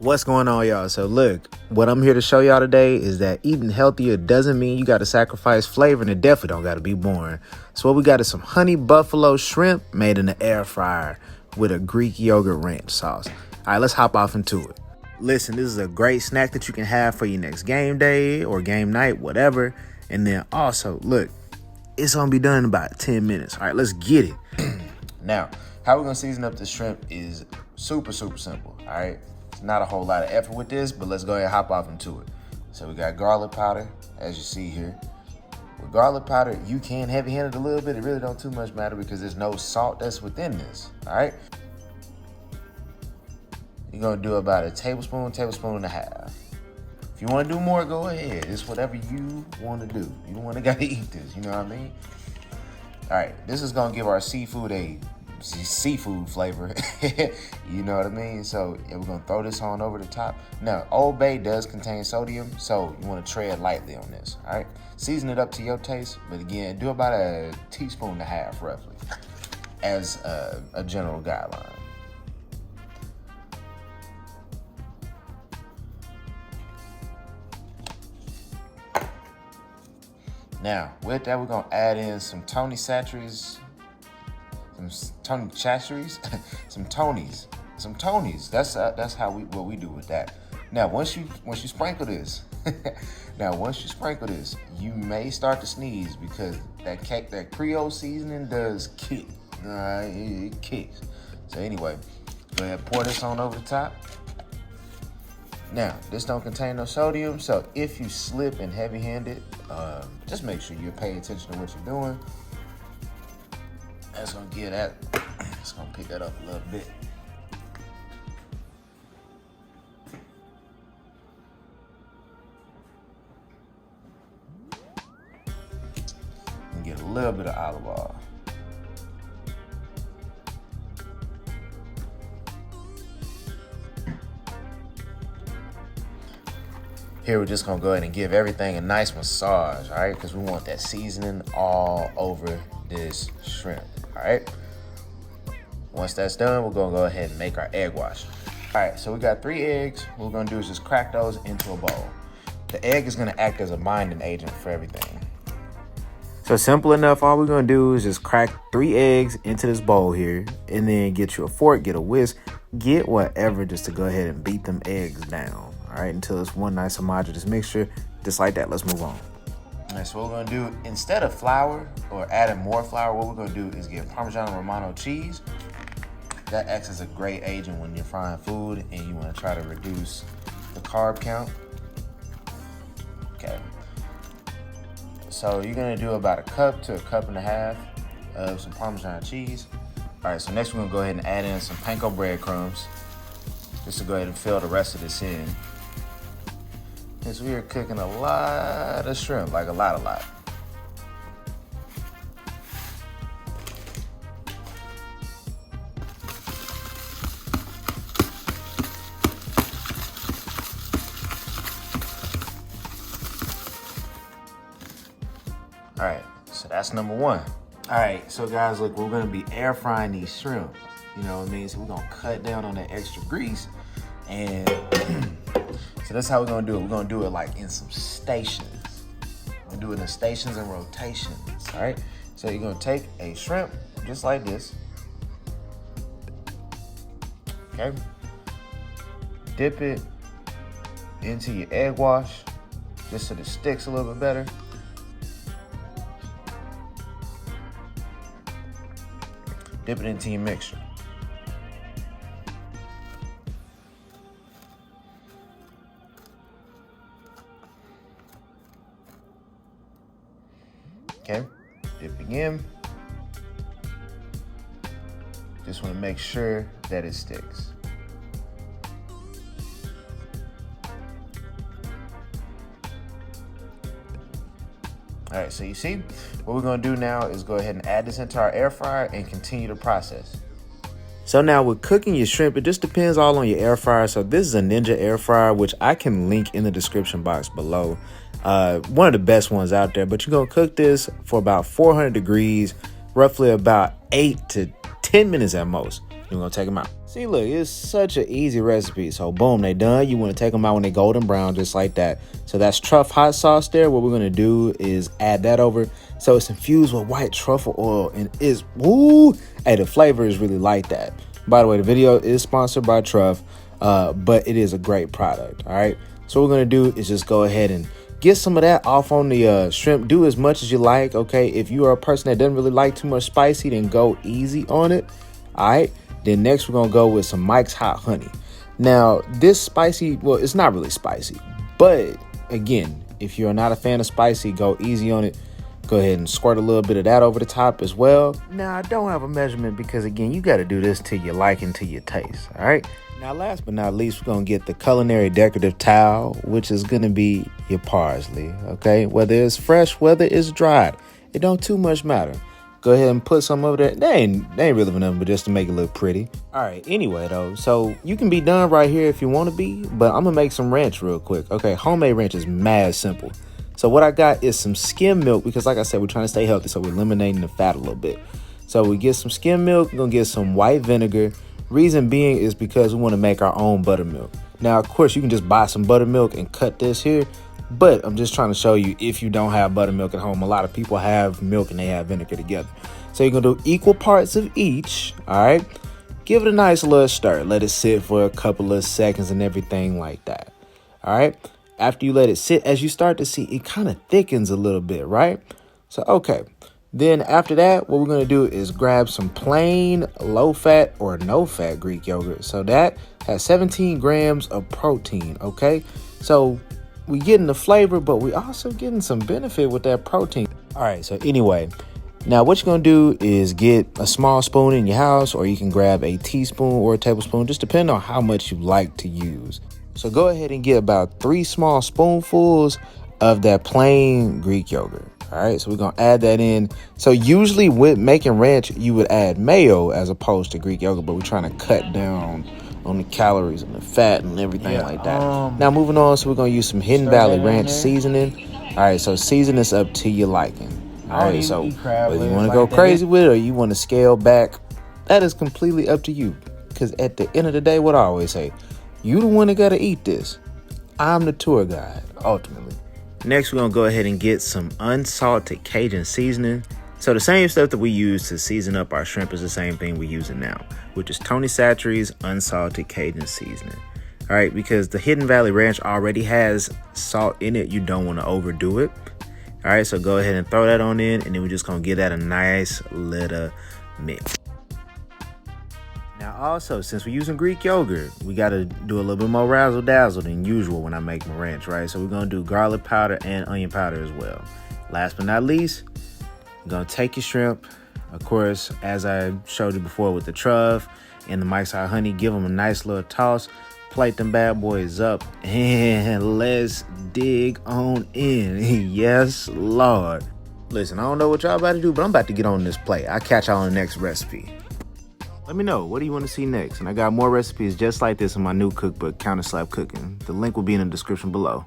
What's going on, y'all? So look, what I'm here to show y'all today is that eating healthier doesn't mean you got to sacrifice flavor, and it definitely don't got to be boring. So what we got is some honey buffalo shrimp made in the air fryer with a Greek yogurt ranch sauce. All right, let's hop off into it. Listen, this is a great snack that you can have for your next game day or game night, whatever. And then also, look, it's gonna be done in about 10 minutes. All right, let's get it. Now, how we're gonna season up the shrimp is super simple, all right? It's not a whole lot of effort with this, but let's go ahead and hop off into it. So we got garlic powder, as you see here. With garlic powder, you can heavy-hand it a little bit. It really don't too much matter because there's no salt that's within this, all right? You're gonna do about a tablespoon and a half. If you wanna do more, go ahead. It's whatever you wanna do. You don't wanna gotta eat this, you know what I mean? All right, this is gonna give our seafood a seafood flavor. You know what I mean? So we're gonna throw this on over the top. Now, Old Bay does contain sodium, so you wanna tread lightly on this, all right? Season it up to your taste, but again, do about a teaspoon and a half roughly as a general guideline. Now, with that, we're gonna add in some Tony Chachere's, some Tonys. That's how what we do with that. Now, once you sprinkle this, you may start to sneeze because that Creole seasoning does kick. It kicks. So anyway, go ahead, pour this on over the top. Now, this don't contain no sodium, so if you slip and heavy-hand it, just make sure you pay attention to what you're doing. That's gonna get that. It's gonna pick that up a little bit. And get a little bit of olive oil. Here, we're just gonna go ahead and give everything a nice massage, all right? Because we want that seasoning all over this shrimp, all right? Once that's done, we're gonna go ahead and make our egg wash. All right, so we got 3 eggs. What we're gonna do is just crack those into a bowl. The egg is gonna act as a binding agent for everything. So simple enough, all we're gonna do is just crack 3 eggs into this bowl here, and then get you a fork, get a whisk, get whatever just to go ahead and beat them eggs down. All right, until it's one nice homogeneous mixture, just like that. Let's move on. All right, so what we're gonna do, instead of flour or adding more flour, what we're gonna do is get Parmesan Romano cheese. That acts as a great agent when you're frying food and you wanna try to reduce the carb count. Okay. So you're gonna do about a cup to a cup and a half of some Parmesan cheese. All right, so next we're gonna go ahead and add in some panko breadcrumbs just to go ahead and fill the rest of this in. Because we are cooking a lot of shrimp, like a lot. All right, so that's number 1. All right, so guys, look, we're gonna be air frying these shrimp. You know what I mean? So we're gonna cut down on that extra grease, and so that's how we're gonna do it. We're gonna do it like in some stations. We're gonna do it in stations and rotations, all right? So you're gonna take a shrimp just like this, okay? Dip it into your egg wash just so it sticks a little bit better. Dip it into your mixture. Okay, dip again. Just want to make sure that it sticks. All right, so you see, what we're gonna do now is go ahead and add this into our air fryer and continue the process. So now with cooking your shrimp, it just depends all on your air fryer. So this is a Ninja air fryer, which I can link in the description box below. One of the best ones out there, but you're gonna cook this for about 400 degrees, roughly about 8 to 10 minutes at most. You're gonna take them out. See, look, it's such an easy recipe. So boom, they done. You want to take them out when they golden brown, just like that. So that's truffle hot sauce there. What we're going to do is add that over. So it's infused with white truffle oil and it's, woo, hey, the flavor is really like that. By the way, the video is sponsored by Truff, but it is a great product, all right? So what we're going to do is just go ahead and get some of that off on the shrimp. Do as much as you like, okay? If you are a person that doesn't really like too much spicy, then go easy on it, all right? Then next, we're going to go with some Mike's Hot Honey. Now, this spicy, well, it's not really spicy. But, again, if you're not a fan of spicy, go easy on it. Go ahead and squirt a little bit of that over the top as well. Now, I don't have a measurement because, again, you got to do this to your liking, to your taste, all right? Now, last but not least, we're going to get the culinary decorative towel, which is going to be your parsley, okay? Whether it's fresh, whether it's dried, it don't too much matter. Go ahead and put some over there. They ain't really for nothing but just to make it look pretty. All right, anyway, though, so you can be done right here if you want to be, but I'm going to make some ranch real quick. Okay, homemade ranch is mad simple. So what I got is some skim milk because, like I said, we're trying to stay healthy, so we're eliminating the fat a little bit. So we get some skim milk. We're going to get some white vinegar. Reason being is because we want to make our own buttermilk. Now, of course, you can just buy some buttermilk and cut this here. But I'm just trying to show you if you don't have buttermilk at home. A lot of people have milk and they have vinegar together. So you're going to do equal parts of each. All right. Give it a nice little stir. Let it sit for a couple of seconds and everything like that. All right. After you let it sit, as you start to see, it kind of thickens a little bit. Right. So, OK. Then after that, what we're going to do is grab some plain low fat or no fat Greek yogurt. So that has 17 grams of protein. OK. So we getting the flavor, but we also getting some benefit with that protein. All right, so anyway, now what you're gonna do is get a small spoon in your house, or you can grab a teaspoon or a tablespoon, just depending on how much you like to use. So go ahead and get about 3 small spoonfuls of that plain Greek yogurt. All right, so we're gonna add that in. So usually with making ranch, you would add mayo as opposed to Greek yogurt, but we're trying to cut down on the calories and the fat and everything like that. Now moving on, so we're gonna use some Hidden Valley Ranch seasoning. All right, so season this up to your liking. All right, so whether you want to go crazy with it or you want to scale back, that is completely up to you. Because at the end of the day, what I always say, you the one that gotta eat this. I'm the tour guide, ultimately. Next, we're gonna go ahead and get some unsalted Cajun seasoning. So the same stuff that we use to season up our shrimp is the same thing we're using now, which is Tony Chachere's unsalted Cajun seasoning. All right, because the Hidden Valley Ranch already has salt in it. You don't want to overdo it. All right, so go ahead and throw that on in, and then we're just going to give that a nice little mix. Now, also, since we're using Greek yogurt, we got to do a little bit more razzle-dazzle than usual when I make my ranch, right? So we're going to do garlic powder and onion powder as well. Last but not least, you're going to take your shrimp, of course, as I showed you before with the truff and the Mike's Hot Honey, give them a nice little toss, plate them bad boys up, and let's dig on in. Yes, Lord. Listen, I don't know what y'all about to do, but I'm about to get on this plate. I'll catch y'all on the next recipe. Let me know, what do you want to see next? And I got more recipes just like this in my new cookbook, Counter Slap Cooking. The link will be in the description below.